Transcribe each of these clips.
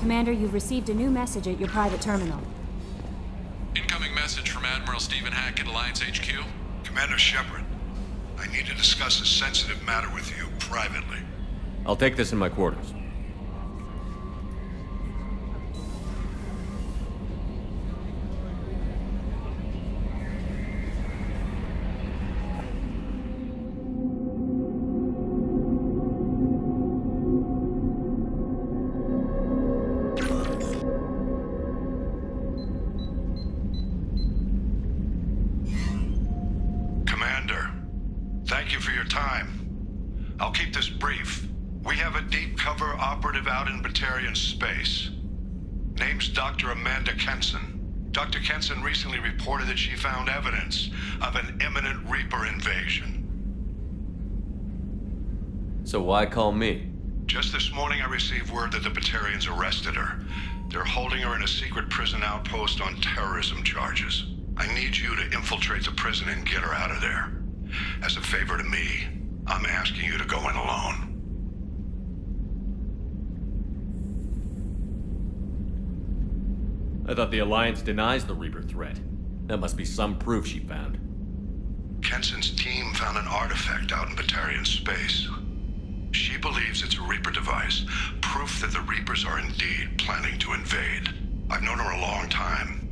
Commander, you've received a new message at your private terminal. Incoming message from Admiral Stephen Hackett, Alliance HQ. Commander Shepard, I need to discuss a sensitive matter with you privately. I'll take this in my quarters. Commander, thank you for your time. I'll keep this brief. We have a deep cover operative out in Batarian space. Name's Dr. Amanda Kenson. Dr. Kenson recently reported that she found evidence of an imminent Reaper invasion. So why call me? Just this morning I received word that the Batarians arrested her. They're holding her in a secret prison outpost on terrorism charges. I need you to infiltrate the prison and get her out of there. As a favor to me, I'm asking you to go in alone. I thought the Alliance denies the Reaper threat. That must be some proof she found. Kenson's team found an artifact out in Batarian space. She believes it's a Reaper device, proof that the Reapers are indeed planning to invade. I've known her a long time.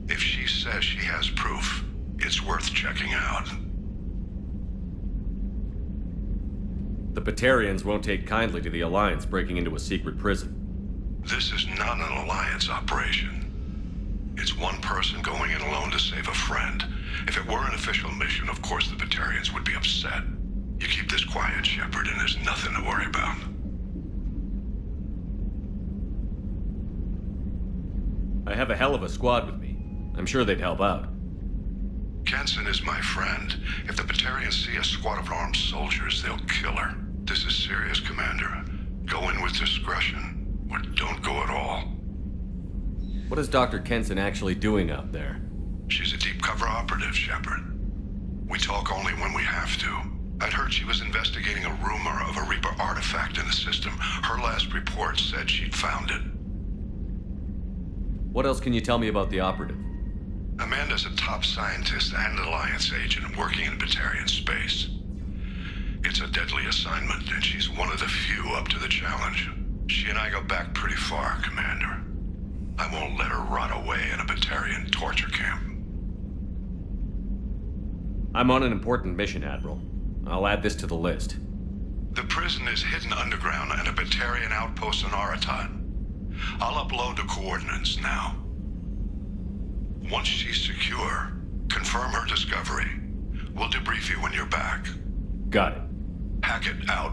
If she says she has proof, it's worth checking out. The Batarians won't take kindly to the Alliance breaking into a secret prison. This is not an Alliance operation. It's one person going in alone to save a friend. If it were an official mission, of course the Batarians would be upset. You keep this quiet, Shepard, and there's nothing to worry about. I have a hell of a squad with me. I'm sure they'd help out. Kenson is my friend. If the Batarians see a squad of armed soldiers, they'll kill her. This is serious, Commander. Go in with discretion, or don't go at all. What is Dr. Kenson actually doing out there? She's a deep cover operative, Shepard. We talk only when we have to. I'd heard she was investigating a rumor of a Reaper artifact in the system. Her last report said she'd found it. What else can you tell me about the operative? Amanda's a top scientist and Alliance agent working in Batarian space. It's a deadly assignment, and she's one of the few up to the challenge. She and I go back pretty far, Commander. I won't let her rot away in a Batarian torture camp. I'm on an important mission, Admiral. I'll add this to the list. The prison is hidden underground at a Batarian outpost in Aratat. I'll upload the coordinates now. Once she's secure, confirm her discovery. We'll debrief you when you're back. Got it. Hackett out.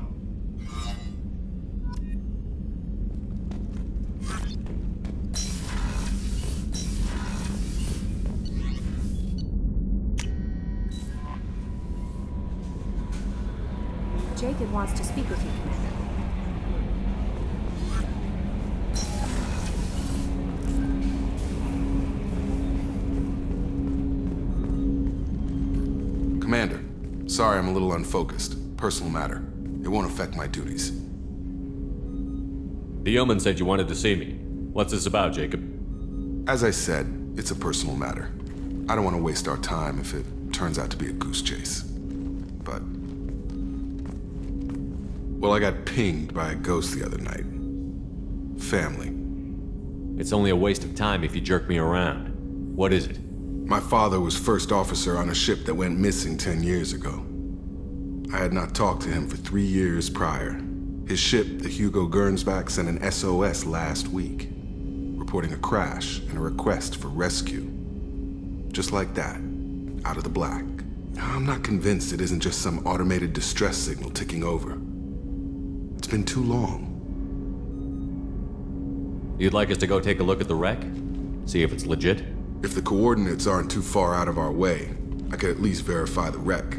Jacob wants to speak with you, Commander. Commander, sorry I'm a little unfocused. Personal matter. It won't affect my duties. The Yeoman said you wanted to see me. What's this about, Jacob? As I said, it's a personal matter. I don't want to waste our time if it turns out to be a goose chase. But... well, I got pinged by a ghost the other night. Family. It's only a waste of time if you jerk me around. What is it? My father was first officer on a ship that went missing 10 years ago. I had not talked to him for 3 years prior. His ship, the Hugo Gernsback, sent an SOS last week, reporting a crash and a request for rescue. Just like that, out of the black. I'm not convinced it isn't just some automated distress signal ticking over. It's been too long. You'd like us to go take a look at the wreck? See if it's legit? If the coordinates aren't too far out of our way, I could at least verify the wreck.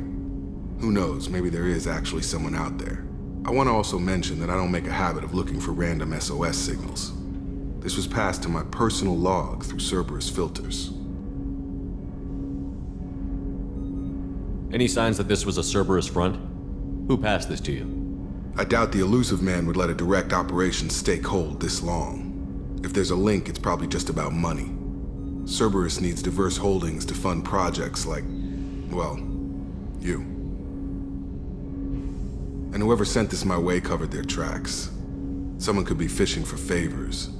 Who knows, maybe there is actually someone out there. I want to also mention that I don't make a habit of looking for random SOS signals. This was passed to my personal log through Cerberus filters. Any signs that this was a Cerberus front? Who passed this to you? I doubt the elusive man would let a direct operations stake hold this long. If there's a link, it's probably just about money. Cerberus needs diverse holdings to fund projects like, well, you. And whoever sent this my way covered their tracks. Someone could be fishing for favors,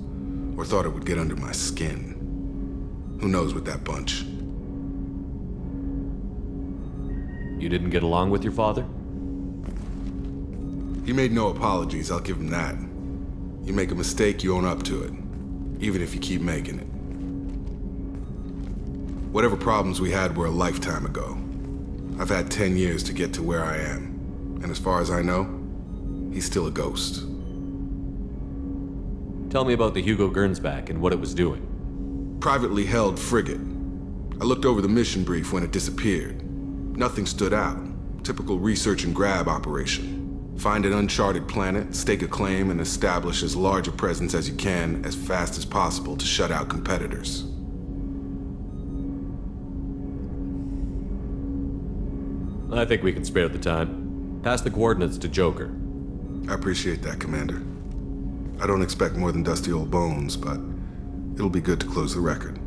or thought it would get under my skin. Who knows with that bunch? You didn't get along with your father? He made no apologies, I'll give him that. You make a mistake, you own up to it, even if you keep making it. Whatever problems we had were a lifetime ago. I've had 10 years to get to where I am, and as far as I know, he's still a ghost. Tell me about the Hugo Gernsback and what it was doing. Privately held frigate. I looked over the mission brief when it disappeared. Nothing stood out. Typical research and grab operation. Find an uncharted planet, stake a claim, and establish as large a presence as you can as fast as possible to shut out competitors. I think we can spare the time. Pass the coordinates to Joker. I appreciate that, Commander. I don't expect more than dusty old bones, but it'll be good to close the record.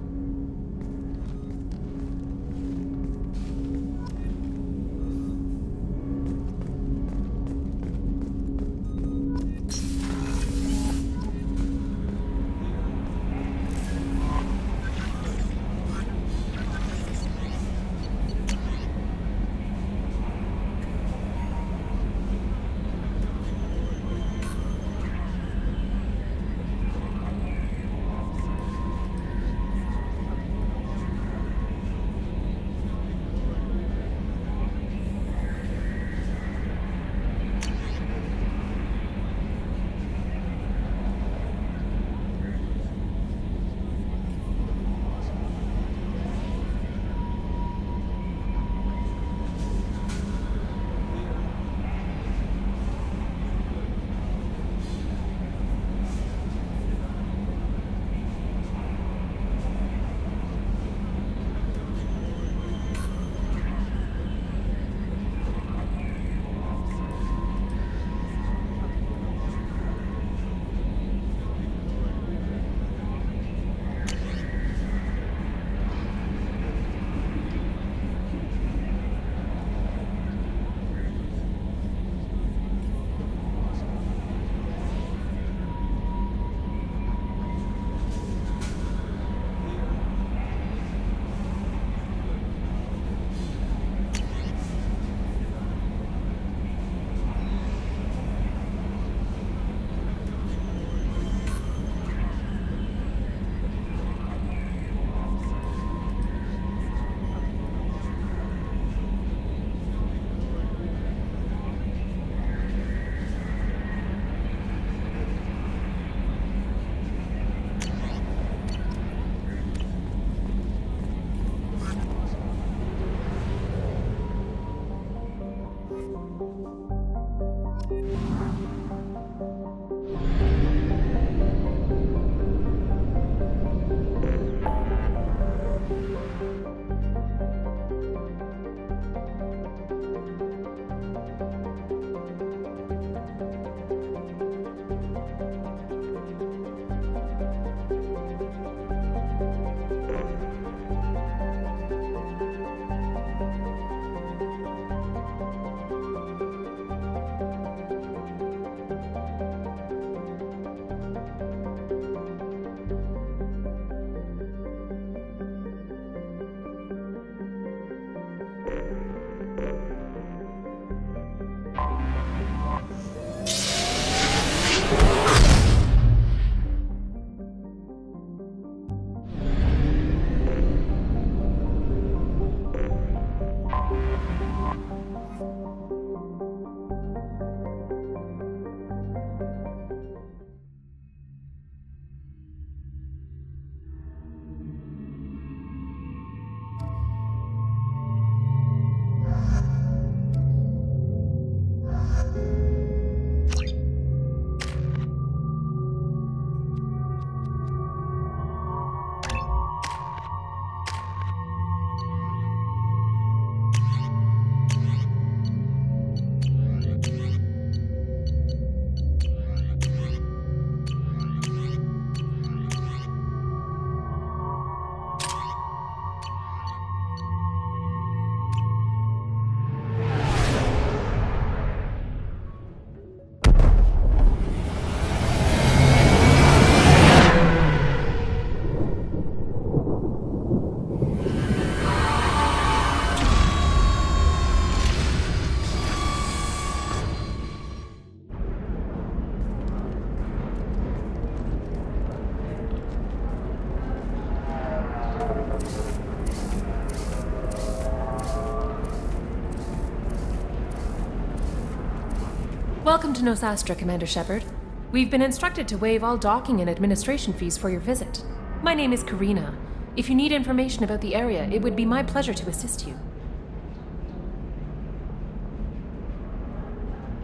Welcome to Nosastra, Commander Shepard. We've been instructed to waive all docking and administration fees for your visit. My name is Karina. If you need information about the area, it would be my pleasure to assist you.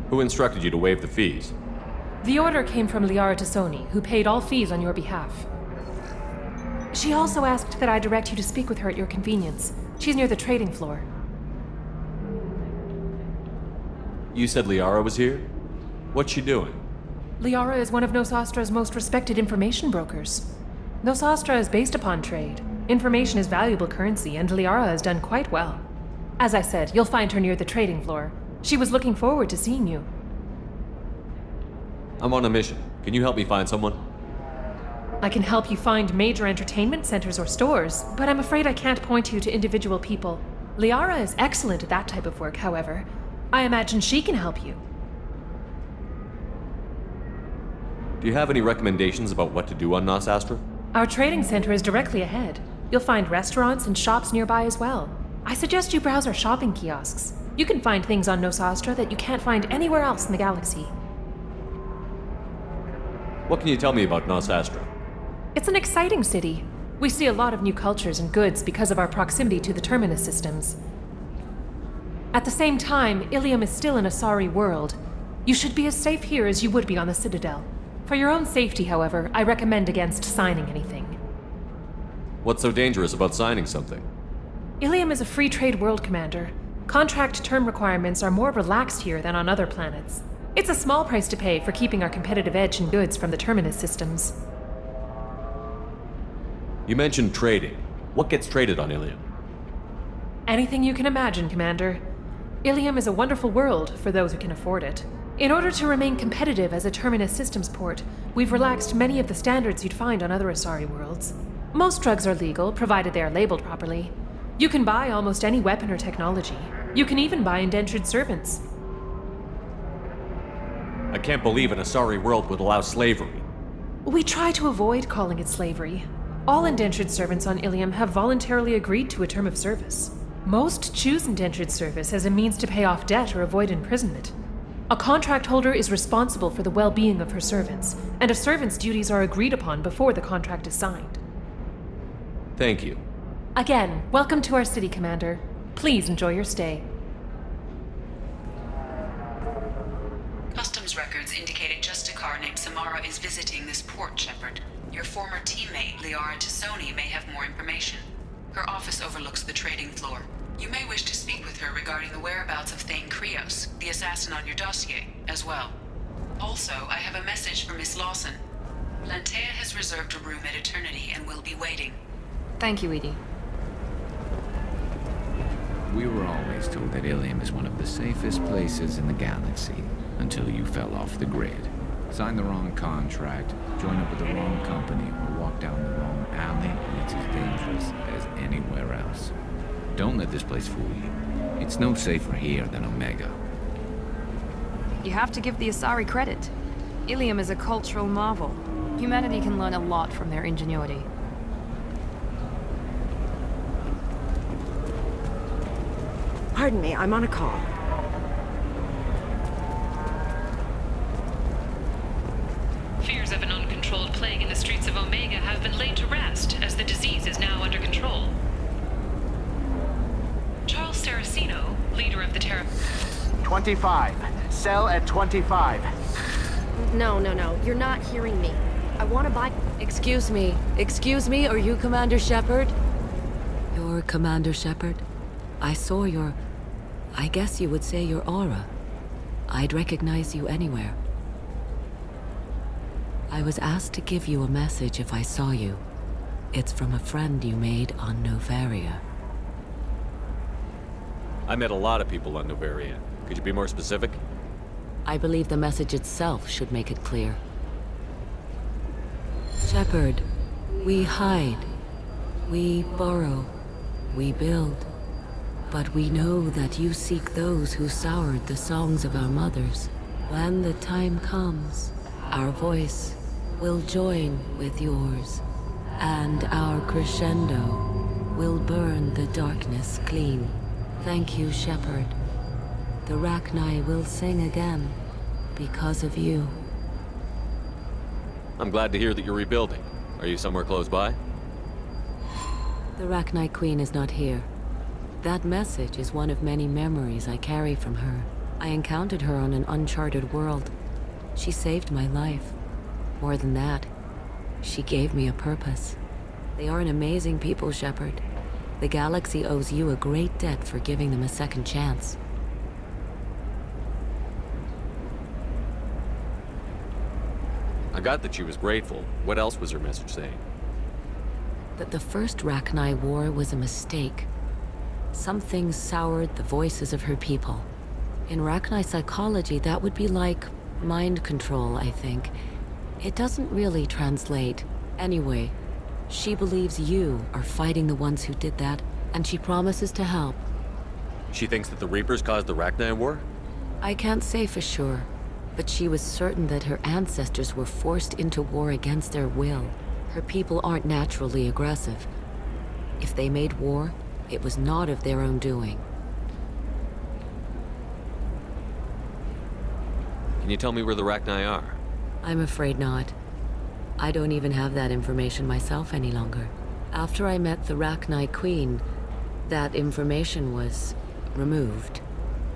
Who instructed you to waive the fees? The order came from Liara Tassoni, who paid all fees on your behalf. She also asked that I direct you to speak with her at your convenience. She's near the trading floor. You said Liara was here? What's she doing? Liara is one of Nosastra's most respected information brokers. Nosastra is based upon trade. Information is valuable currency, and Liara has done quite well. As I said, you'll find her near the trading floor. She was looking forward to seeing you. I'm on a mission. Can you help me find someone? I can help you find major entertainment centers or stores, but I'm afraid I can't point you to individual people. Liara is excellent at that type of work, however. I imagine she can help you. Do you have any recommendations about what to do on Nosastra? Our trading center is directly ahead. You'll find restaurants and shops nearby as well. I suggest you browse our shopping kiosks. You can find things on Nosastra that you can't find anywhere else in the galaxy. What can you tell me about Nosastra? It's an exciting city. We see a lot of new cultures and goods because of our proximity to the Terminus systems. At the same time, Illium is still an Asari world. You should be as safe here as you would be on the Citadel. For your own safety, however, I recommend against signing anything. What's so dangerous about signing something? Illium is a free trade world, Commander. Contract term requirements are more relaxed here than on other planets. It's a small price to pay for keeping our competitive edge in goods from the Terminus systems. You mentioned trading. What gets traded on Illium? Anything you can imagine, Commander. Illium is a wonderful world for those who can afford it. In order to remain competitive as a Terminus systems port, we've relaxed many of the standards you'd find on other Asari worlds. Most drugs are legal, provided they are labeled properly. You can buy almost any weapon or technology. You can even buy indentured servants. I can't believe an Asari world would allow slavery. We try to avoid calling it slavery. All indentured servants on Illium have voluntarily agreed to a term of service. Most choose indentured service as a means to pay off debt or avoid imprisonment. A contract holder is responsible for the well-being of her servants, and a servant's duties are agreed upon before the contract is signed. Thank you. Again, welcome to our city, Commander. Please enjoy your stay. Customs records indicate a Justicar named Samara is visiting this port, Shepard. Your former teammate, Liara Tassoni, may have more information. Her office overlooks the trading floor. You may wish to speak with her regarding the whereabouts of Thane Krios, the assassin on your dossier, as well. Also, I have a message for Miss Lawson. Lantea has reserved a room at Eternity and will be waiting. Thank you, Edie. We were always told that Illium is one of the safest places in the galaxy, until you fell off the grid. Signed the wrong contract, joined up with the wrong company, or walked down the wrong alley, and it's as dangerous as anywhere else. Don't let this place fool you. It's no safer here than Omega. You have to give the Asari credit. Illium is a cultural marvel. Humanity can learn a lot from their ingenuity. Pardon me, I'm on a call. Fears of an uncontrolled plague in the streets of Omega have been laid to rest, as the disease is now under control. Charles Saraceno, leader of the 25. Sell at 25. No, you're not hearing me. I want to buy... Excuse me, are you Commander Shepard? You're Commander Shepard? I saw your... I guess you would say your aura. I'd recognize you anywhere. I was asked to give you a message if I saw you. It's from a friend you made on Novaria. I met a lot of people on Novaria. Could you be more specific? I believe the message itself should make it clear. Shepard, we hide. We borrow. We build. But we know that you seek those who soured the songs of our mothers. When the time comes, our voice will join with yours, and our crescendo will burn the darkness clean. Thank you, Shepard. The Rachni will sing again, because of you. I'm glad to hear that you're rebuilding. Are you somewhere close by? The Rachni Queen is not here. That message is one of many memories I carry from her. I encountered her on an uncharted world. She saved my life. More than that, she gave me a purpose. They are an amazing people, Shepard. The galaxy owes you a great debt for giving them a second chance. I got that she was grateful. What else was her message saying? That the first Rachni War was a mistake. Something soured the voices of her people. In Rachni psychology, that would be like mind control, I think. It doesn't really translate. Anyway, she believes you are fighting the ones who did that, and she promises to help. She thinks that the Reapers caused the Rachni War? I can't say for sure, but she was certain that her ancestors were forced into war against their will. Her people aren't naturally aggressive. If they made war, it was not of their own doing. Can you tell me where the Rachni are? I'm afraid not. I don't even have that information myself any longer. After I met the Rachni Queen, that information was removed.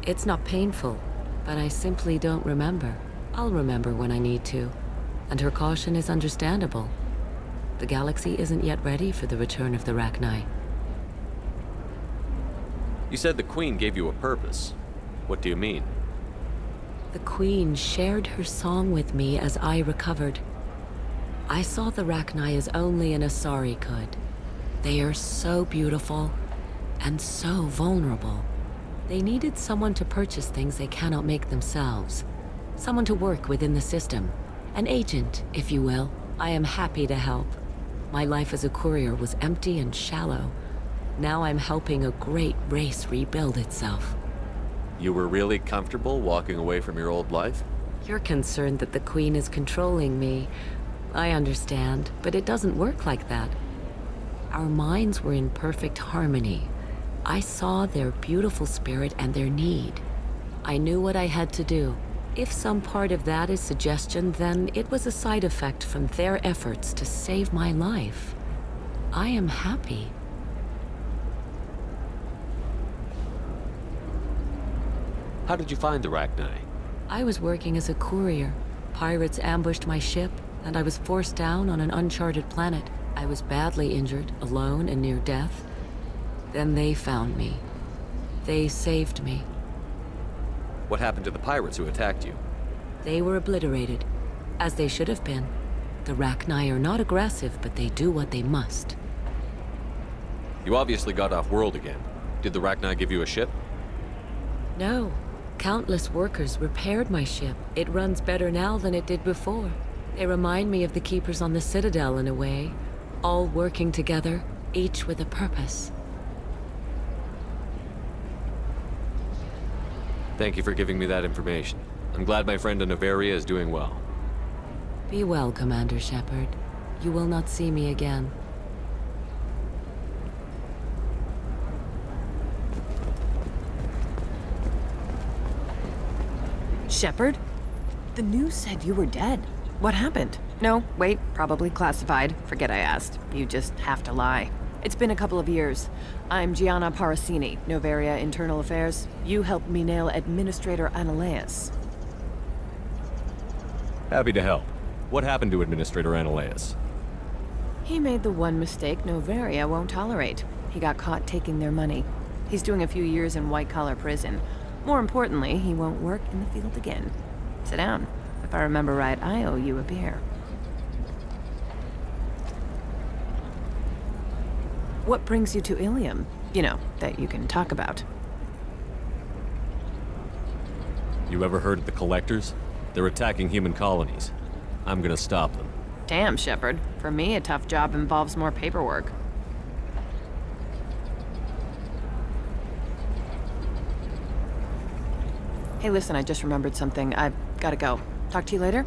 It's not painful, but I simply don't remember. I'll remember when I need to, and her caution is understandable. The galaxy isn't yet ready for the return of the Rachni. You said the Queen gave you a purpose. What do you mean? The Queen shared her song with me as I recovered. I saw the Rachni as only an Asari could. They are so beautiful and so vulnerable. They needed someone to purchase things they cannot make themselves. Someone to work within the system. An agent, if you will. I am happy to help. My life as a courier was empty and shallow. Now I'm helping a great race rebuild itself. You were really comfortable walking away from your old life? You're concerned that the Queen is controlling me. I understand, but it doesn't work like that. Our minds were in perfect harmony. I saw their beautiful spirit and their need. I knew what I had to do. If some part of that is suggestion, then it was a side effect from their efforts to save my life. I am happy. How did you find the Rachni? I was working as a courier. Pirates ambushed my ship, and I was forced down on an uncharted planet. I was badly injured, alone and near death. Then they found me. They saved me. What happened to the pirates who attacked you? They were obliterated, as they should have been. The Rachni are not aggressive, but they do what they must. You obviously got off world again. Did the Rachni give you a ship? No. Countless workers repaired my ship. It runs better now than it did before. They remind me of the Keepers on the Citadel in a way. All working together, each with a purpose. Thank you for giving me that information. I'm glad my friend in Noveria is doing well. Be well, Commander Shepard. You will not see me again. Shepard? The news said you were dead. What happened? No, wait, probably classified. Forget I asked. You just have to lie. It's been a couple of years. I'm Gianna Parasini, Noveria Internal Affairs. You helped me nail Administrator Analeas. Happy to help. What happened to Administrator Analeas? He made the one mistake Noveria won't tolerate. He got caught taking their money. He's doing a few years in white-collar prison. More importantly, he won't work in the field again. Sit down. If I remember right, I owe you a beer. What brings you to Illium? You know, that you can talk about. You ever heard of the Collectors? They're attacking human colonies. I'm gonna stop them. Damn, Shepard. For me, a tough job involves more paperwork. Hey, listen, I just remembered something. I've gotta go. Talk to you later?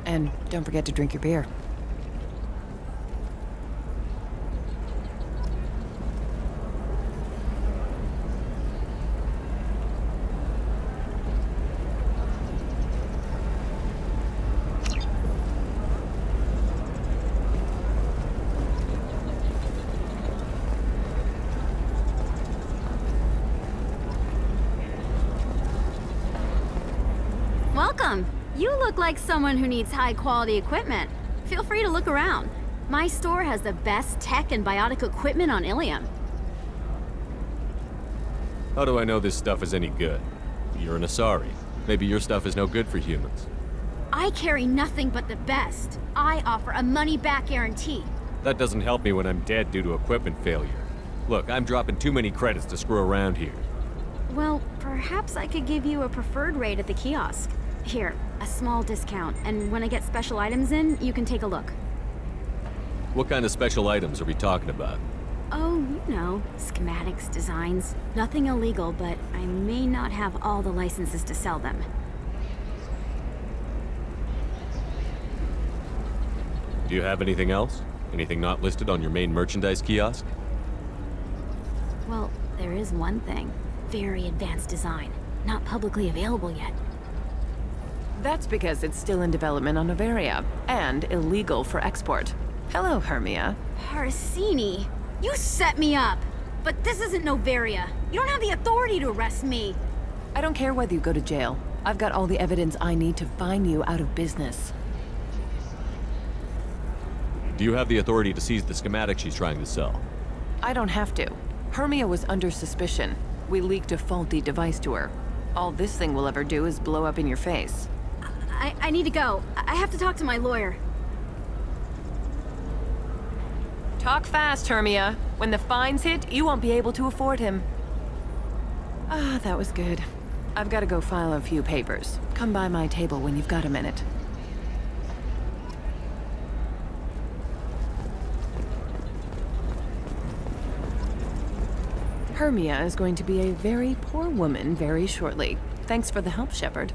And don't forget to drink your beer. You look like someone who needs high-quality equipment. Feel free to look around. My store has the best tech and biotic equipment on Illium. How do I know this stuff is any good? You're an Asari. Maybe your stuff is no good for humans. I carry nothing but the best. I offer a money-back guarantee. That doesn't help me when I'm dead due to equipment failure. Look, I'm dropping too many credits to screw around here. Well, perhaps I could give you a preferred rate at the kiosk. Here, a small discount, and when I get special items in, you can take a look. What kind of special items are we talking about? Oh, you know, schematics, designs. Nothing illegal, but I may not have all the licenses to sell them. Do you have anything else? Anything not listed on your main merchandise kiosk? Well, there is one thing. Very advanced design. Not publicly available yet. That's because it's still in development on Noveria, and illegal for export. Hello, Hermia. Parsini, you set me up! But this isn't Noveria. You don't have the authority to arrest me. I don't care whether you go to jail. I've got all the evidence I need to fine you out of business. Do you have the authority to seize the schematic she's trying to sell? I don't have to. Hermia was under suspicion. We leaked a faulty device to her. All this thing will ever do is blow up in your face. I need to go. I have to talk to my lawyer. Talk fast, Hermia. When the fines hit, you won't be able to afford him. Ah, that was good. I've got to go file a few papers. Come by my table when you've got a minute. Hermia is going to be a very poor woman very shortly. Thanks for the help, Shepard.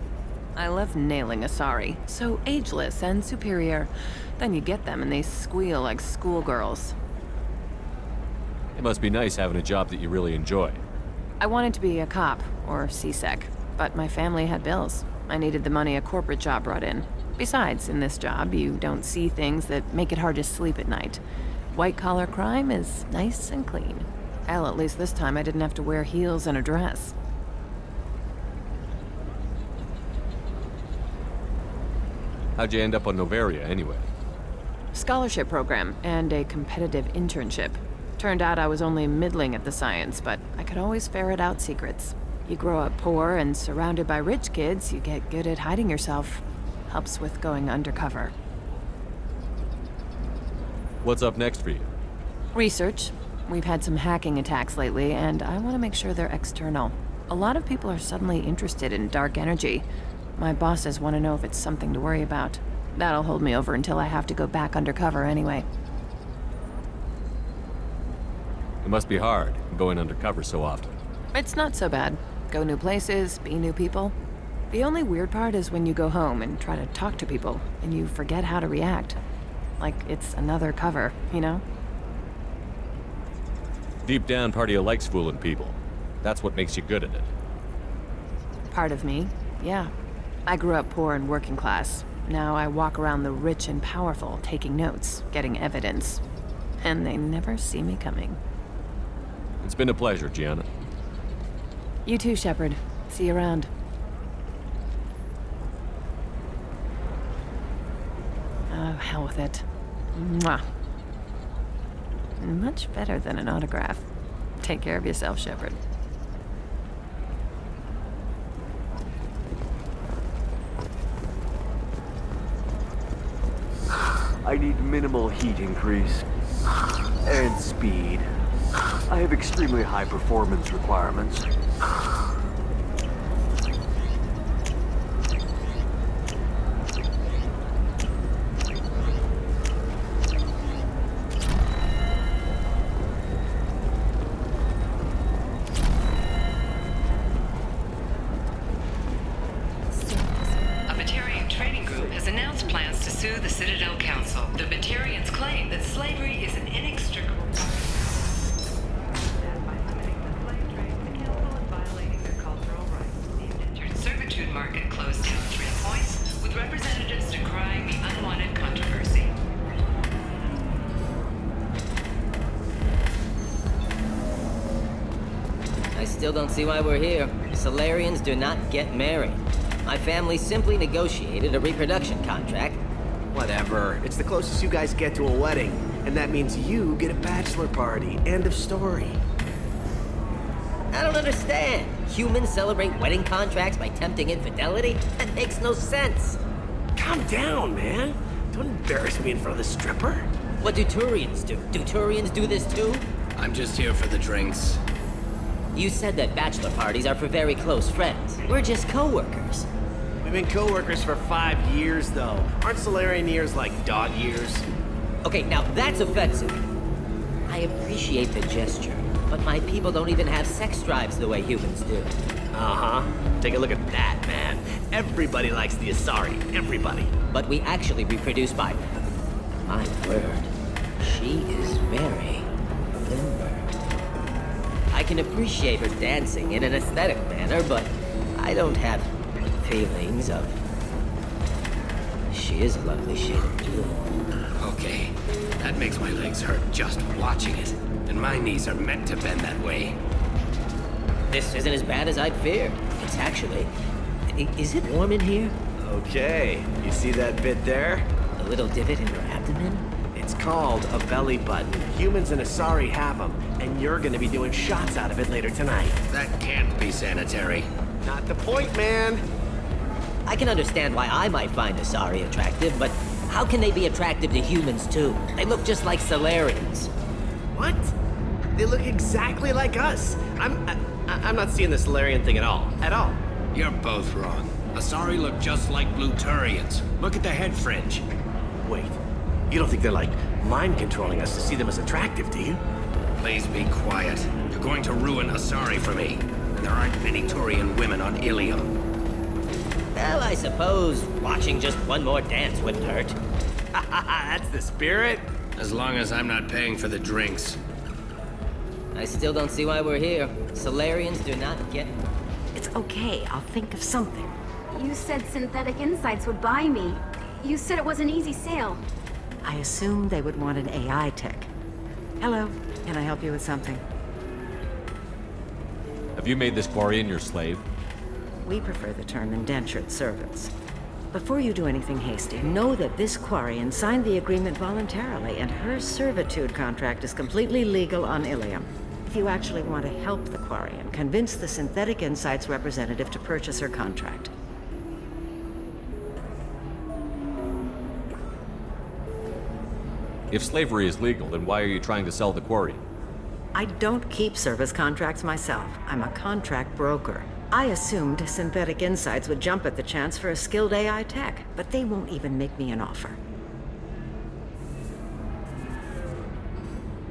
I love nailing Asari. So ageless and superior. Then you get them and they squeal like schoolgirls. It must be nice having a job that you really enjoy. I wanted to be a cop, or CSEC, but my family had bills. I needed the money a corporate job brought in. Besides, in this job, you don't see things that make it hard to sleep at night. White-collar crime is nice and clean. Hell, at least this time I didn't have to wear heels and a dress. How'd you end up on Noveria, anyway? Scholarship program and a competitive internship. Turned out I was only middling at the science, but I could always ferret out secrets. You grow up poor and surrounded by rich kids, you get good at hiding yourself. Helps with going undercover. What's up next for you? Research. We've had some hacking attacks lately, and I want to make sure they're external. A lot of people are suddenly interested in dark energy. My bosses want to know if it's something to worry about. That'll hold me over until I have to go back undercover anyway. It must be hard, going undercover so often. It's not so bad. Go new places, be new people. The only weird part is when you go home and try to talk to people, and you forget how to react. Like it's another cover, you know? Deep down, part of you likes fooling people. That's what makes you good at it. Part of me, yeah. I grew up poor and working class. Now I walk around the rich and powerful, taking notes, getting evidence. And they never see me coming. It's been a pleasure, Gianna. You too, Shepard. See you around. Oh, hell with it. Mwah. Much better than an autograph. Take care of yourself, Shepard. I need minimal heat increase. And speed. I have extremely high performance requirements. A Batarian trading group has announced plans to sue the Citadel Council. The Batarians claim that slavery is an inextricable part of by limiting the slave trade, the council is violating their cultural rights. The indentured servitude market closed down 3 points, with representatives decrying the unwanted controversy. I still don't see why we're here. Solarians do not get married. My family simply negotiated a reproduction contract. Whatever. It's the closest you guys get to a wedding. And that means you get a bachelor party. End of story. I don't understand. Humans celebrate wedding contracts by tempting infidelity? That makes no sense. Calm down, man. Don't embarrass me in front of the stripper. What do Turians do? Do Turians do this too? I'm just here for the drinks. You said that bachelor parties are for very close friends. We're just co-workers. We've been co-workers for 5 years, though. Aren't Solarian years like dog years? Okay, now that's offensive. I appreciate the gesture, but my people don't even have sex drives the way humans do. Uh-huh. Take a look at that, man. Everybody likes the Asari. Everybody. But we actually reproduce by... My word. She is very limber. I can appreciate her dancing in an aesthetic manner, but I don't have feelings of... She is a lovely shade of blue. Okay, that makes my legs hurt just watching it. And my knees are meant to bend that way. This isn't as bad as I'd feared. It's actually... Is it warm in here? Okay, you see that bit there? A little divot in her abdomen? It's called a belly button. Humans and Asari have them, and you're gonna be doing shots out of it later tonight. That can't be sanitary. Not the point, man. I can understand why I might find Asari attractive, but how can they be attractive to humans too? They look just like Solarians. What? They look exactly like us. I'm not seeing the Solarian thing at all. At all. You're both wrong. Asari look just like Blue Turians. Look at the head fringe. Wait. You don't think they're like mind controlling us to see them as attractive, do you? Please be quiet. You're going to ruin Asari for me. And there aren't many Turian women on Illium. Well, I suppose watching just one more dance wouldn't hurt. That's the spirit. As long as I'm not paying for the drinks. I still don't see why we're here. Solarians do not get... It's okay, I'll think of something. You said Synthetic Insights would buy me. You said it was an easy sale. I assumed they would want an AI tech. Hello, can I help you with something? Have you made this Quarian your slave? We prefer the term indentured servants. Before you do anything hasty, know that this Quarian signed the agreement voluntarily, and her servitude contract is completely legal on Illium. If you actually want to help the Quarian, convince the Synthetic Insights representative to purchase her contract. If slavery is legal, then why are you trying to sell the Quarian? I don't keep service contracts myself. I'm a contract broker. I assumed Synthetic Insights would jump at the chance for a skilled AI tech, but they won't even make me an offer.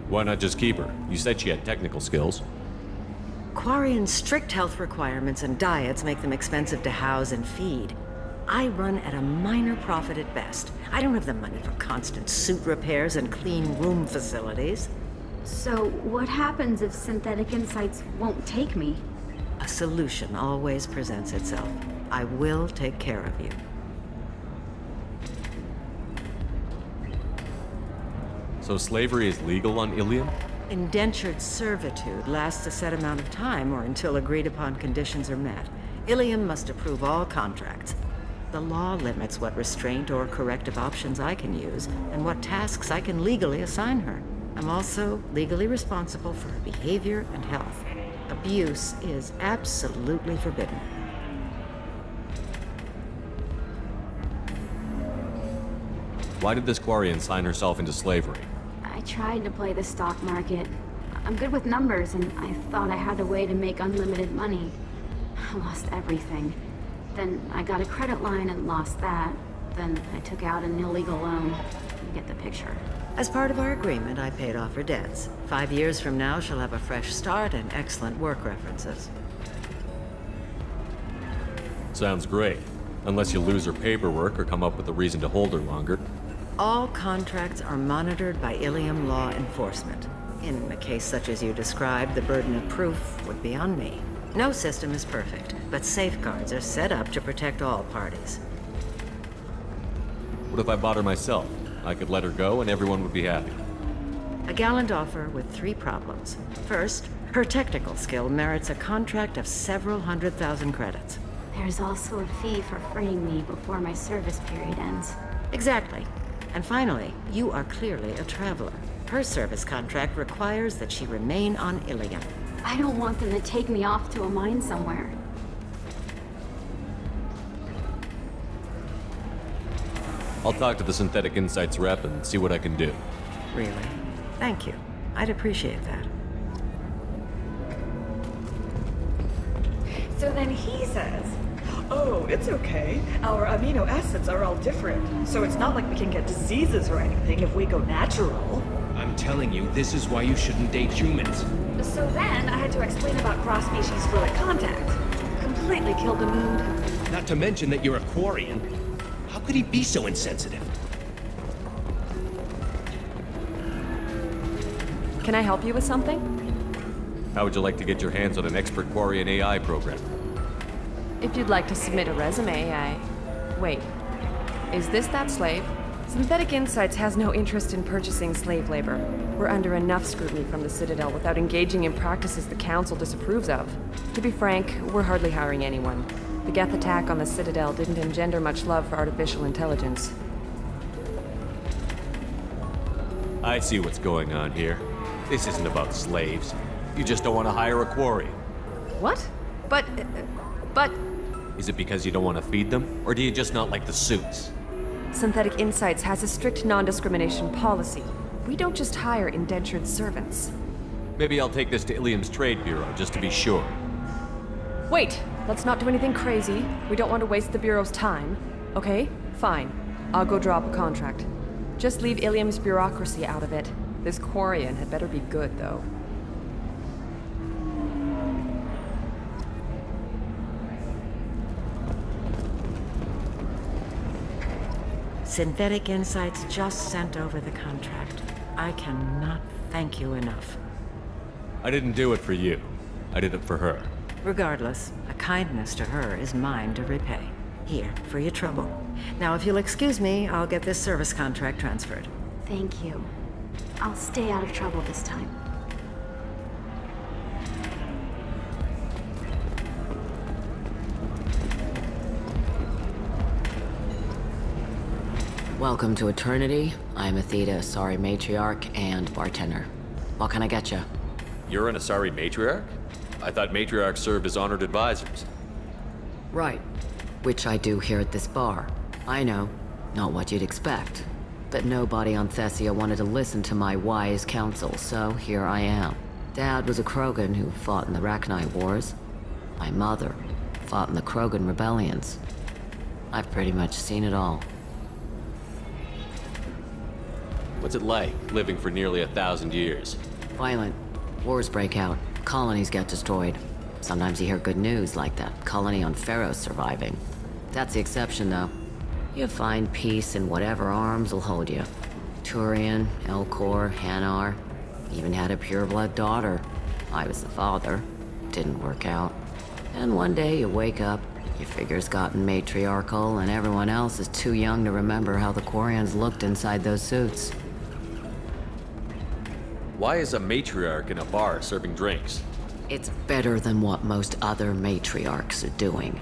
Why not just keep her? You said she had technical skills. Quarian's strict health requirements and diets make them expensive to house and feed. I run at a minor profit at best. I don't have the money for constant suit repairs and clean room facilities. So, what happens if Synthetic Insights won't take me? A solution always presents itself. I will take care of you. So slavery is legal on Illium? Indentured servitude lasts a set amount of time or until agreed upon conditions are met. Illium must approve all contracts. The law limits what restraint or corrective options I can use and what tasks I can legally assign her. I'm also legally responsible for her behavior and health. Abuse is absolutely forbidden. Why did this Quarian sign herself into slavery? I tried to play the stock market. I'm good with numbers, and I thought I had a way to make unlimited money. I lost everything. Then I got a credit line and lost that. Then I took out an illegal loan. You get the picture. As part of our agreement, I paid off her debts. 5 years from now, she'll have a fresh start and excellent work references. Sounds great. Unless you lose her paperwork or come up with a reason to hold her longer. All contracts are monitored by Illium law enforcement. In a case such as you described, the burden of proof would be on me. No system is perfect, but safeguards are set up to protect all parties. What if I bought her myself? I could let her go and everyone would be happy. A gallant offer with 3 problems. First, her technical skill merits a contract of several 100,000 credits. There's also a fee for freeing me before my service period ends. Exactly. And finally, you are clearly a traveler. Her service contract requires that she remain on Illium. I don't want them to take me off to a mine somewhere. I'll talk to the Synthetic Insights rep and see what I can do. Really? Thank you. I'd appreciate that. So then he says, oh, it's okay. Our amino acids are all different, so it's not like we can get diseases or anything if we go natural. I'm telling you, this is why you shouldn't date humans. So then I had to explain about cross-species fluid contact. Completely killed the mood. Not to mention that you're a Quarian. How could he be so insensitive? Can I help you with something? How would you like to get your hands on an expert Quarian AI program? If you'd like to submit a resume, Wait. Is this that slave? Synthetic Insights has no interest in purchasing slave labor. We're under enough scrutiny from the Citadel without engaging in practices the Council disapproves of. To be frank, we're hardly hiring anyone. The Geth attack on the Citadel didn't engender much love for artificial intelligence. I see what's going on here. This isn't about slaves. You just don't want to hire a Quarian. What? But... Is it because you don't want to feed them? Or do you just not like the suits? Synthetic Insights has a strict non-discrimination policy. We don't just hire indentured servants. Maybe I'll take this to Illium's Trade Bureau, just to be sure. Wait! Let's not do anything crazy. We don't want to waste the Bureau's time. Okay? Fine. I'll go draw up a contract. Just leave Illium's bureaucracy out of it. This Quarian had better be good, though. Synthetic Insights just sent over the contract. I cannot thank you enough. I didn't do it for you. I did it for her. Regardless, a kindness to her is mine to repay. Here, for your trouble. Now, if you'll excuse me, I'll get this service contract transferred. Thank you. I'll stay out of trouble this time. Welcome to Eternity. I'm Athena, Asari matriarch and bartender. What can I get you? You're an Asari matriarch? I thought matriarchs served as honored advisors. Right. Which I do here at this bar. I know. Not what you'd expect. But nobody on Thessia wanted to listen to my wise counsel, so here I am. Dad was a Krogan who fought in the Rachni Wars. My mother fought in the Krogan rebellions. I've pretty much seen it all. What's it like, living for nearly 1,000 years? Violent. Wars break out. Colonies get destroyed. Sometimes you hear good news, like that colony on Pharaoh surviving. That's the exception, though. You find peace in whatever arms will hold you. Turian, Elcor, Hanar. Even had a pureblood daughter. I was the father. Didn't work out. And one day you wake up, your figure's gotten matriarchal, and everyone else is too young to remember how the Quarians looked inside those suits. Why is a matriarch in a bar serving drinks? It's better than what most other matriarchs are doing.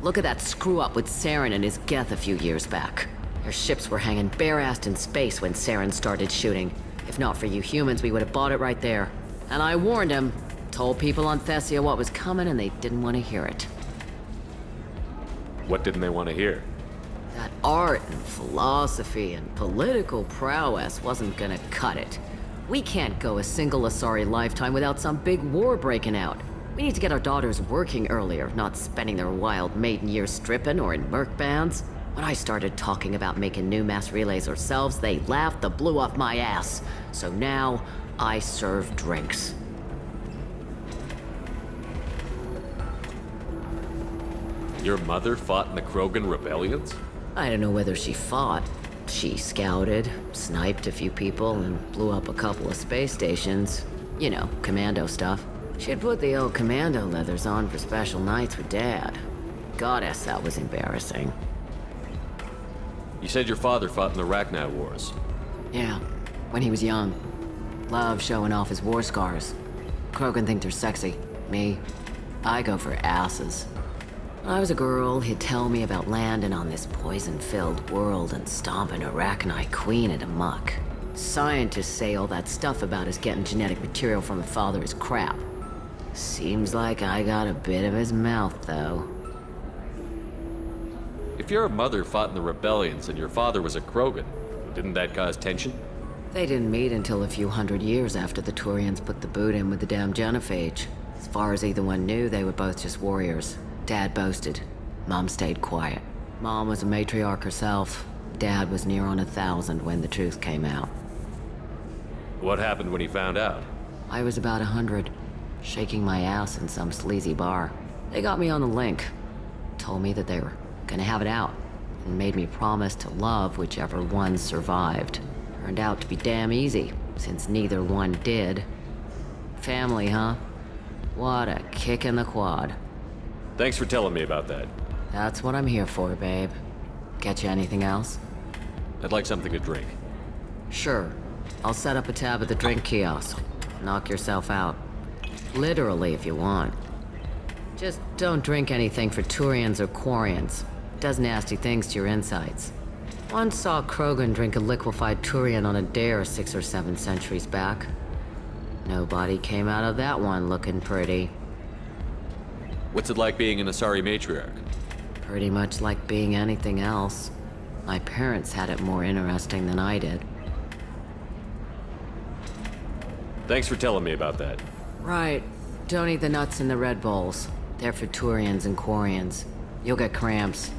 Look at that screw-up with Saren and his Geth a few years back. Their ships were hanging bare-assed in space when Saren started shooting. If not for you humans, we would have bought it right there. And I warned him. Told people on Thessia what was coming, and they didn't want to hear it. What didn't they want to hear? That art and philosophy and political prowess wasn't gonna cut it. We can't go a single Asari lifetime without some big war breaking out. We need to get our daughters working earlier, not spending their wild maiden years stripping or in merc bands. When I started talking about making new mass relays ourselves, they laughed the blue off my ass. So now, I serve drinks. Your mother fought in the Krogan rebellions? I don't know whether she fought. She scouted, sniped a few people, and blew up a couple of space stations. You know, commando stuff. She'd put the old commando leathers on for special nights with Dad. Goddess, that was embarrassing. You said your father fought in the Rachni Wars. Yeah, when he was young. Loved showing off his war scars. Krogan think they're sexy. Me, I go for asses. When I was a girl, he'd tell me about landing on this poison-filled world and stomping Arachnite Queen into muck. Scientists say all that stuff about us getting genetic material from the father is crap. Seems like I got a bit of his mouth, though. If your mother fought in the rebellions and your father was a Krogan, didn't that cause tension? They didn't meet until a few hundred years after the Turians put the boot in with the damn genophage. As far as either one knew, they were both just warriors. Dad boasted. Mom stayed quiet. Mom was a matriarch herself. Dad was near on 1,000 when the truth came out. What happened when he found out? I was about 100, shaking my ass in some sleazy bar. They got me on the link. Told me that they were gonna have it out, and made me promise to love whichever one survived. Turned out to be damn easy, since neither one did. Family, huh? What a kick in the quad. Thanks for telling me about that. That's what I'm here for, babe. Get you anything else? I'd like something to drink. Sure. I'll set up a tab at the drink kiosk. Knock yourself out. Literally, if you want. Just don't drink anything for Turians or Quarians. Does nasty things to your insides. Once saw Krogan drink a liquefied Turian on a dare 6 or 7 centuries back. Nobody came out of that one looking pretty. What's it like being an Asari matriarch? Pretty much like being anything else. My parents had it more interesting than I did. Thanks for telling me about that. Right. Don't eat the nuts in the Red Bowls. They're for Turians and Quarians. You'll get cramps.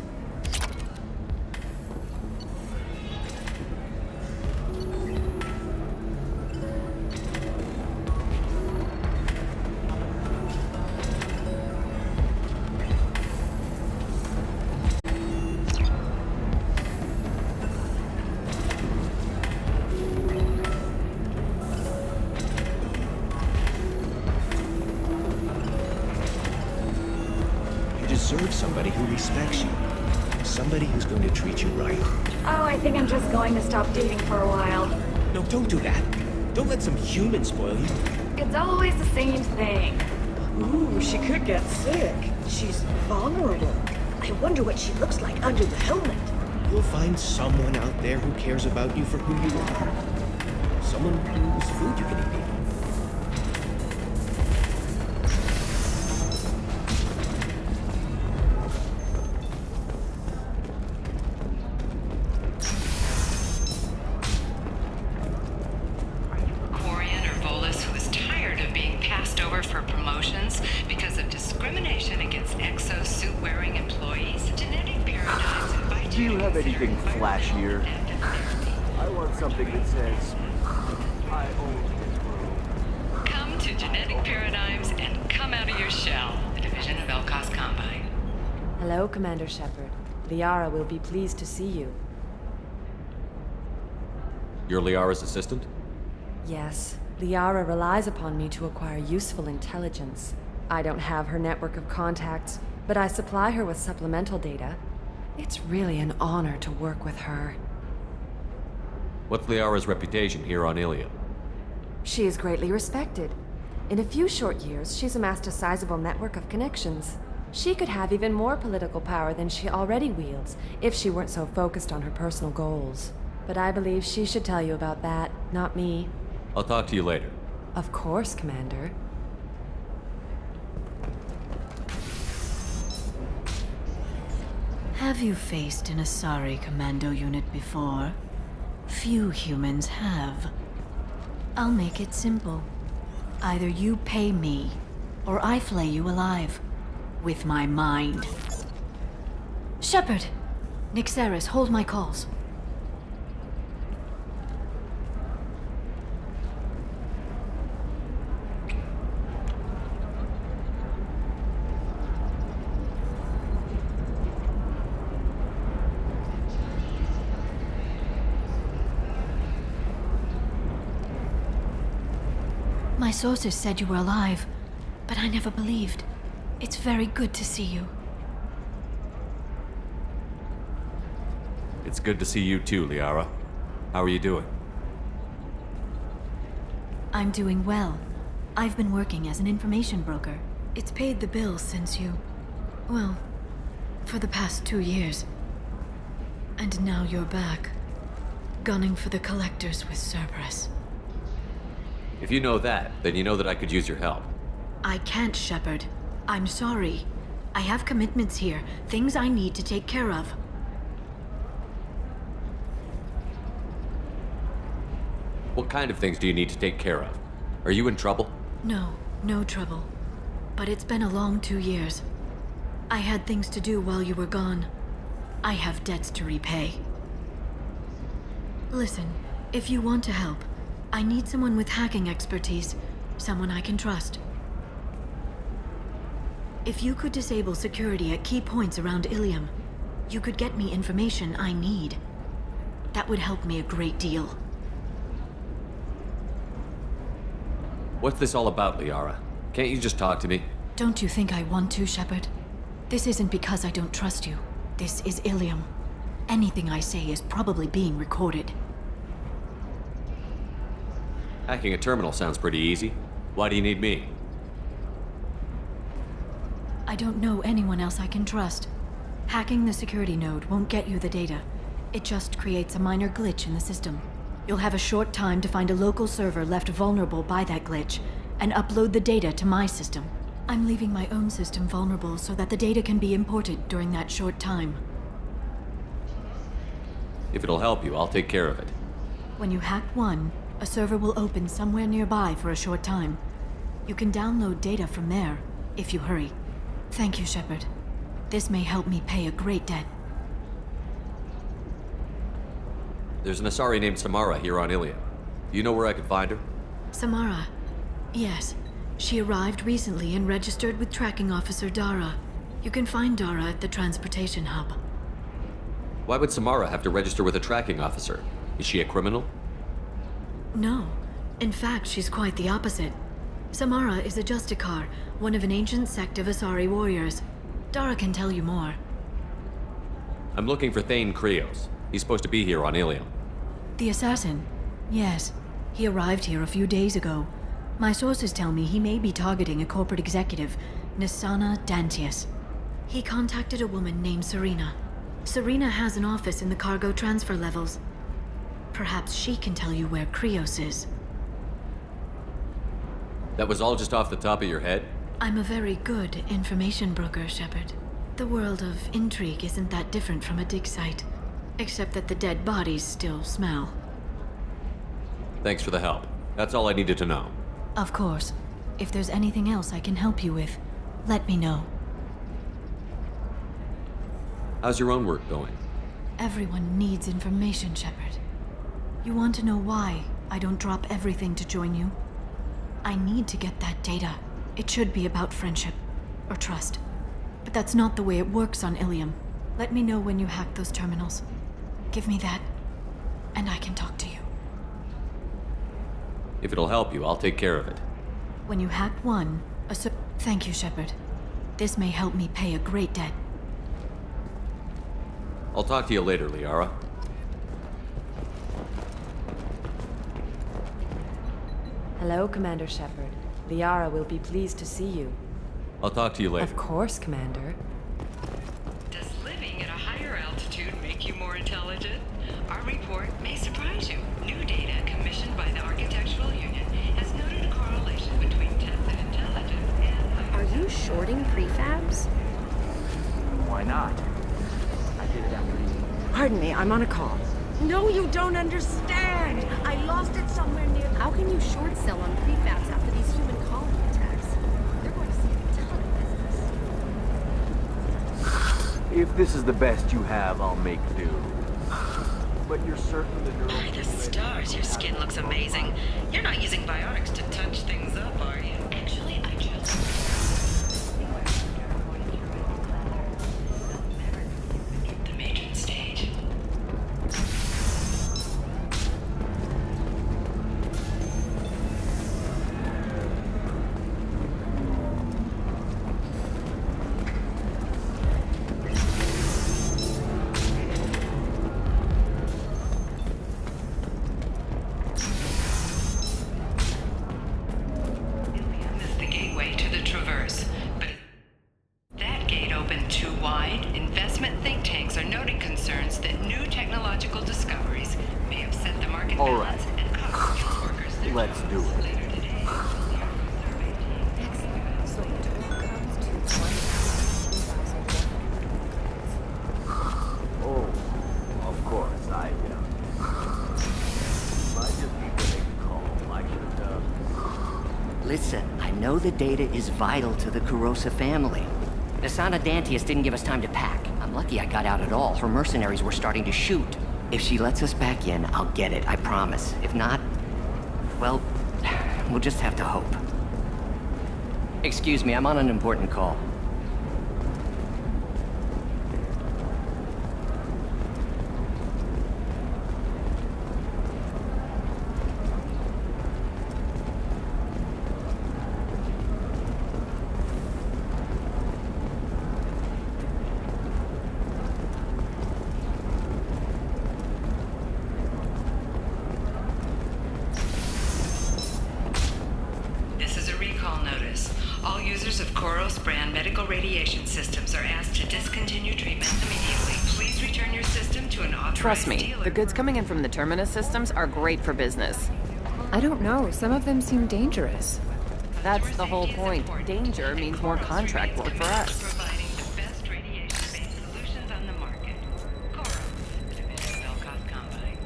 Deserve somebody who respects you. Somebody who's going to treat you right. Oh, I think I'm just going to stop dating for a while. No, don't do that. Don't let some human spoil you. It's always the same thing. Ooh, she could get sick. She's vulnerable. I wonder what she looks like under the helmet. You'll find someone out there who cares about you for who you are. Someone whose food you can eat. Do you have anything flashier? I want something that says, I own this world. Come to Genetic Paradigms and come out of your shell. A division of Elkos Combine. Hello, Commander Shepard. Liara will be pleased to see you. You're Liara's assistant? Yes. Liara relies upon me to acquire useful intelligence. I don't have her network of contacts, but I supply her with supplemental data. It's really an honor to work with her. What's Liara's reputation here on Illium? She is greatly respected. In a few short years, she's amassed a sizable network of connections. She could have even more political power than she already wields, if she weren't so focused on her personal goals. But I believe she should tell you about that, not me. I'll talk to you later. Of course, Commander. Have you faced an Asari commando unit before? Few humans have. I'll make it simple. Either you pay me, or I flay you alive. With my mind. Shepard! Nixeris, hold my calls. My sources said you were alive, but I never believed. It's very good to see you. It's good to see you too, Liara. How are you doing? I'm doing well. I've been working as an information broker. It's paid the bills since you... well, For the past 2 years. And now you're back, gunning for the Collectors with Cerberus. If you know that, then you know that I could use your help. I can't, Shepard. I'm sorry. I have commitments here, things I need to take care of. What kind of things do you need to take care of? Are you in trouble? No, no trouble. But it's been a long 2 years. I had things to do while you were gone. I have debts to repay. Listen, if you want to help, I need someone with hacking expertise, someone I can trust. If you could disable security at key points around Illium, you could get me information I need. That would help me a great deal. What's this all about, Liara? Can't you just talk to me? Don't you think I want to, Shepard? This isn't because I don't trust you. This is Illium. Anything I say is probably being recorded. Hacking a terminal sounds pretty easy. Why do you need me? I don't know anyone else I can trust. Hacking the security node won't get you the data. It just creates a minor glitch in the system. You'll have a short time to find a local server left vulnerable by that glitch, and upload the data to my system. I'm leaving my own system vulnerable so that the data can be imported during that short time. If it'll help you, I'll take care of it. When you hack one, a server will open somewhere nearby for a short time. You can download data from there, if you hurry. Thank you, Shepard. This may help me pay a great debt. There's an Asari named Samara here on Illium. You know where I can find her? Samara. Yes. She arrived recently and registered with Tracking Officer Dara. You can find Dara at the transportation hub. Why would Samara have to register with a tracking officer? Is she a criminal? No. In fact, she's quite the opposite. Samara is a Justicar, one of an ancient sect of Asari warriors. Dara can tell you more. I'm looking for Thane Krios. He's supposed to be here on Illium. The assassin? Yes. He arrived here a few days ago. My sources tell me he may be targeting a corporate executive, Nisana Dantius. He contacted a woman named Serena. Serena has an office in the cargo transfer levels. Perhaps she can tell you where Krios is. That was all just off the top of your head? I'm a very good information broker, Shepard. The world of intrigue isn't that different from a dig site, except that the dead bodies still smell. Thanks for the help. That's all I needed to know. Of course. If there's anything else I can help you with, let me know. How's your own work going? Everyone needs information, Shepard. You want to know why I don't drop everything to join you? I need to get that data. It should be about friendship, or trust. But that's not the way it works on Illium. Let me know when you hack those terminals. Give me that, and I can talk to you. If it'll help you, I'll take care of it. When you hack one, Thank you, Shepard. This may help me pay a great debt. I'll talk to you later, Liara. Hello, Commander Shepard. Liara will be pleased to see you. I'll talk to you later. Of course, Commander. Does living at a higher altitude make you more intelligent? Our report may surprise you. New data commissioned by the Architectural Union has noted a correlation between tested intelligence and... Are you shorting prefabs? Why not? I did it after you. Pardon me, I'm on a call. No, you don't understand! I lost it somewhere near... How can you short sell on prefabs after these human colony attacks? They're going to see a ton of business. If this is the best you have, I'll make do. But you're certain the neural... By the stars, your skin looks amazing. You're not using biotics to touch things up, are you? Actually, I just... The matron stage. Let's do it. Oh, of course, I just need to make a call. I should, Listen, I know the data is vital to the Kurosa family. Asana Dantius didn't give us time to pack. I'm lucky I got out at all. Her mercenaries were starting to shoot. If she lets us back in, I'll get it, I promise. If not, well, we'll just have to hope. Excuse me, I'm on an important call. This is a recall notice. All users of Koros brand medical radiation systems are asked to discontinue treatment immediately. Please return your system to an authorized Trust me, dealer. the goods coming in from the Terminus systems are great for business. I don't know. Some of them seem dangerous. That's the whole point. Danger means more contract work for us. Providing the best radiation-based solutions on the market. Koros, a division of Belcost Combine.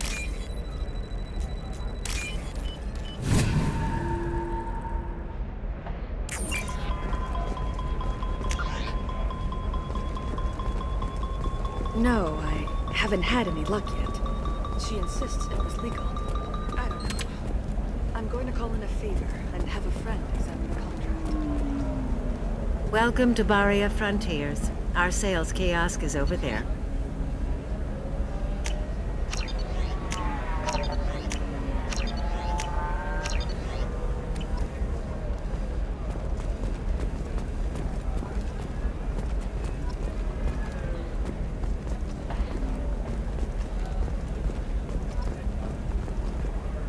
No, I haven't had any luck yet. She insists it was legal. I don't know. I'm going to call in a favor and have a friend examine the contract. Welcome to Baria Frontiers. Our sales kiosk is over there.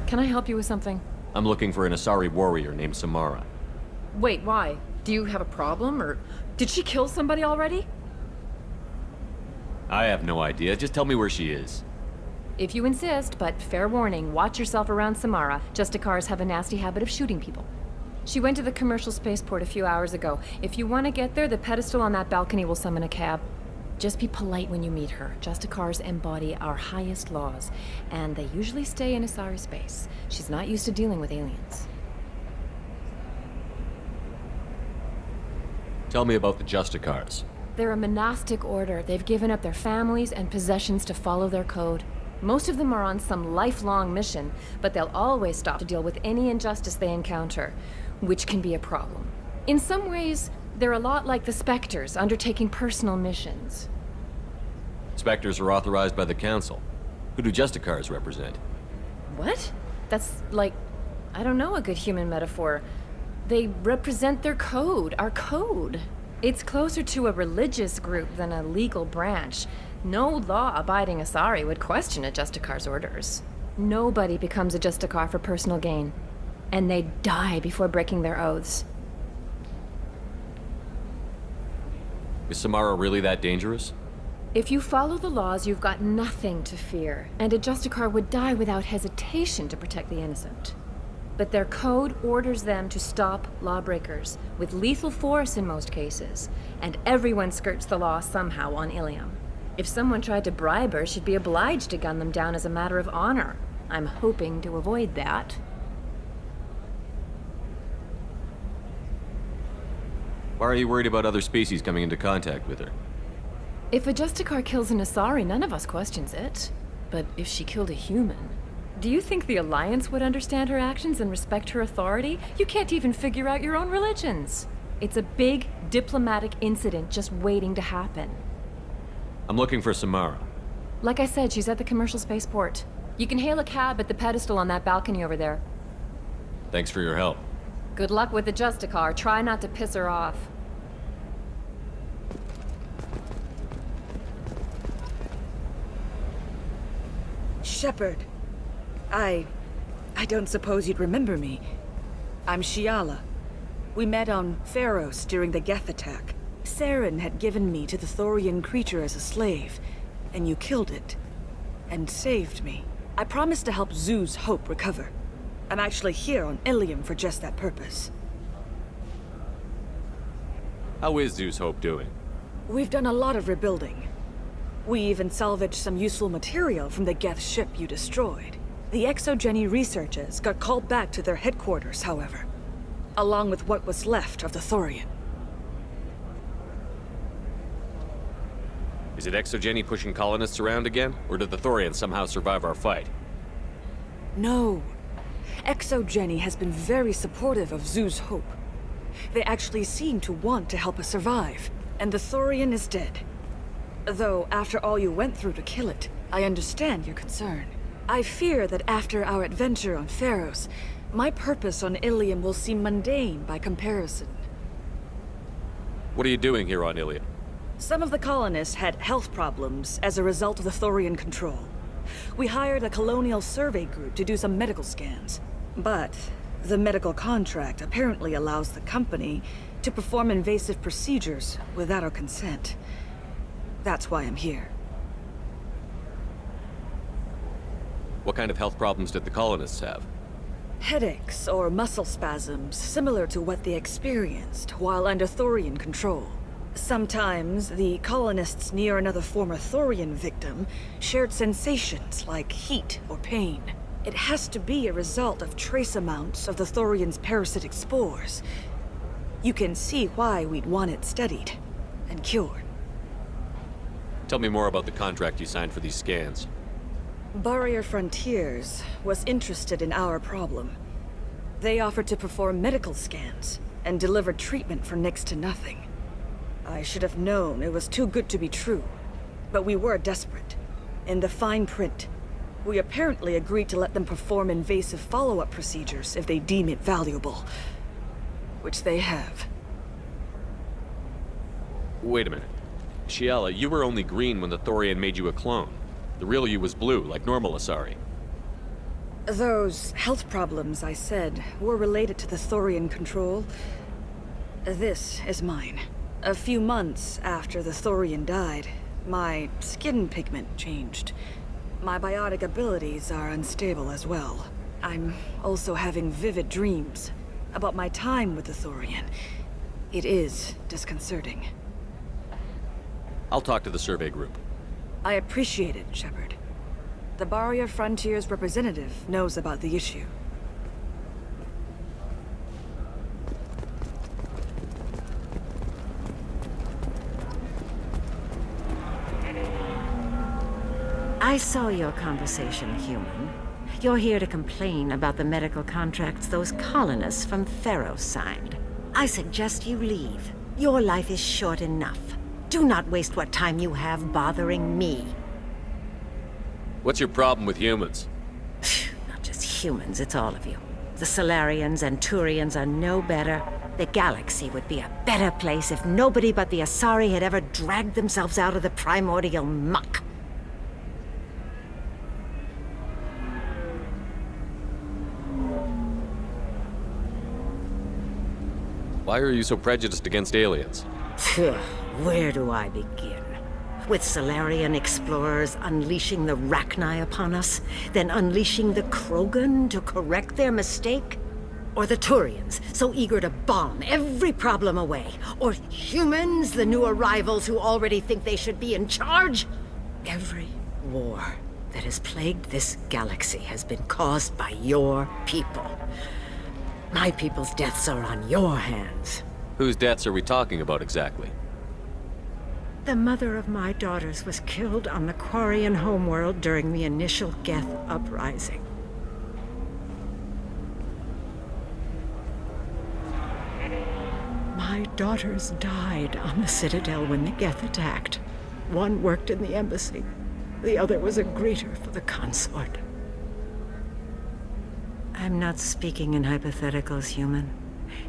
Can I help you with something? I'm looking for an Asari warrior named Samara. Wait, why? Do you have a problem, or did she kill somebody already? I have no idea. Just tell me where she is. If you insist, but fair warning, watch yourself around Samara. Justicars have a nasty habit of shooting people. She went to the commercial spaceport a few hours ago. If you want to get there, the pedestal on that balcony will summon a cab. Just be polite when you meet her. Justicars embody our highest laws, and they usually stay in Asari space. She's not used to dealing with aliens. Tell me about the Justicars. They're a monastic order. They've given up their families and possessions to follow their code. Most of them are on some lifelong mission, but they'll always stop to deal with any injustice they encounter, which can be a problem. In some ways, they're a lot like the Spectres, undertaking personal missions. Spectres are authorized by the Council. Who do Justicars represent? What? That's like, I don't know, a good human metaphor. They represent their code, our code. It's closer to a religious group than a legal branch. No law-abiding Asari would question a Justicar's orders. Nobody becomes a Justicar for personal gain. And they die before breaking their oaths. Is Samara really that dangerous? If you follow the laws, you've got nothing to fear, and a Justicar would die without hesitation to protect the innocent. But their code orders them to stop lawbreakers, with lethal force in most cases, and everyone skirts the law somehow on Illium. If someone tried to bribe her, she'd be obliged to gun them down as a matter of honor. I'm hoping to avoid that. Why are you worried about other species coming into contact with her? If a Justicar kills an Asari, none of us questions it. But if she killed a human... Do you think the Alliance would understand her actions and respect her authority? You can't even figure out your own religions. It's a big diplomatic incident just waiting to happen. I'm looking for Samara. Like I said, she's at the commercial spaceport. You can hail a cab at the pedestal on that balcony over there. Thanks for your help. Good luck with the Justicar. Try not to piss her off. Shepard. I don't suppose you'd remember me. I'm Shiala. We met on Pharos during the Geth attack. Saren had given me to the Thorian creature as a slave, and you killed it. And saved me. I promised to help Zoo's Hope recover. I'm actually here on Illium for just that purpose. How is Zeus Hope doing? We've done a lot of rebuilding. We even salvaged some useful material from the Geth ship you destroyed. The Exogeny researchers got called back to their headquarters, however, along with what was left of the Thorian. Is it Exogeny pushing colonists around again? Or did the Thorians somehow survive our fight? No. Exogeny has been very supportive of Zeus Hope. They actually seem to want to help us survive, and the Thorian is dead. Though, after all you went through to kill it, I understand your concern. I fear that after our adventure on Pharos, my purpose on Illium will seem mundane by comparison. What are you doing here on Illium? Some of the colonists had health problems as a result of the Thorian control. We hired a colonial survey group to do some medical scans. But the medical contract apparently allows the company to perform invasive procedures without our consent. That's why I'm here. What kind of health problems did the colonists have? Headaches or muscle spasms similar to what they experienced while under Thorian control. Sometimes the colonists near another former Thorian victim shared sensations like heat or pain. It has to be a result of trace amounts of the Thorian's parasitic spores. You can see why we'd want it studied and cured. Tell me more about the contract you signed for these scans. Barrier Frontiers was interested in our problem. They offered to perform medical scans and deliver treatment for next to nothing. I should have known it was too good to be true, but we were desperate. In the fine print, we apparently agreed to let them perform invasive follow-up procedures if they deem it valuable, which they have. Wait a minute. Shiala, you were only green when the Thorian made you a clone. The real you was blue, like normal Asari. Those health problems I said were related to the Thorian control. This is mine. A few months after the Thorian died, my skin pigment changed. My biotic abilities are unstable as well. I'm also having vivid dreams about my time with the Thorian. It is disconcerting. I'll talk to the survey group. I appreciate it, Shepard. The Barrier Frontiers representative knows about the issue. I saw your conversation, human. You're here to complain about the medical contracts those colonists from Pharos signed. I suggest you leave. Your life is short enough. Do not waste what time you have bothering me. What's your problem with humans? Not just humans, it's all of you. The Solarians and Turians are no better. The galaxy would be a better place if nobody but the Asari had ever dragged themselves out of the primordial muck. Why are you so prejudiced against aliens? Where do I begin? With Solarian explorers unleashing the Rachni upon us, then unleashing the Krogan to correct their mistake? Or the Turians, so eager to bomb every problem away? Or humans, the new arrivals who already think they should be in charge? Every war that has plagued this galaxy has been caused by your people. My people's deaths are on your hands. Whose deaths are we talking about exactly? The mother of my daughters was killed on the Quarian homeworld during the initial Geth uprising. My daughters died on the Citadel when the Geth attacked. One worked in the embassy. The other was a greeter for the consort. I'm not speaking in hypotheticals, human.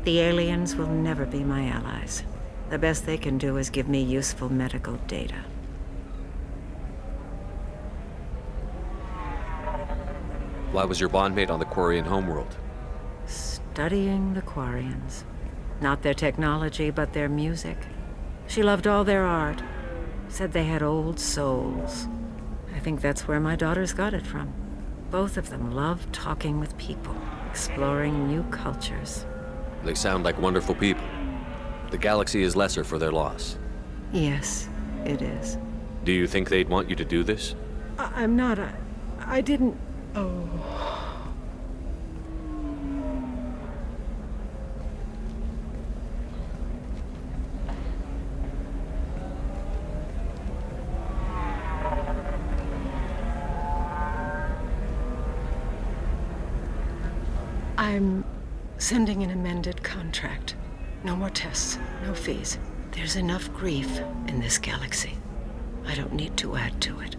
The aliens will never be my allies. The best they can do is give me useful medical data. Why was your bondmate on the Quarian homeworld? Studying the Quarians. Not their technology, but their music. She loved all their art. Said they had old souls. I think that's where my daughters got it from. Both of them loved talking with people. exploring new cultures. They sound like wonderful people. The galaxy is lesser for their loss. Yes, it is. Do you think they'd want you to do this? I'm not. I didn't. Oh. I'm sending an amended contract. No more tests, no fees. There's enough grief in this galaxy. I don't need to add to it.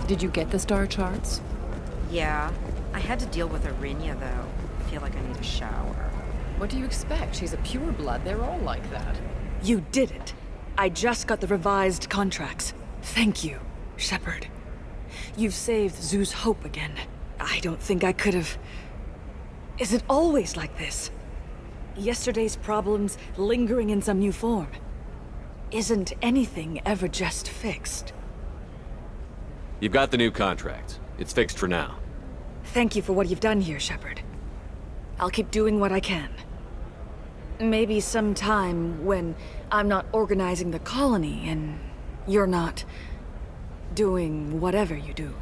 Did you get the star charts? Yeah. I had to deal with Arinya, though. I feel like I need a shower. What do you expect? She's a pureblood. They're all like that. You did it. I just got the revised contracts. Thank you, Shepard. You've saved Zoo's hope again. I don't think I could have... Is it always like this? Yesterday's problems lingering in some new form. Isn't anything ever just fixed? You've got the new contract. It's fixed for now. Thank you for what you've done here, Shepard. I'll keep doing what I can. Maybe sometime when I'm not organizing the colony and you're not doing whatever you do.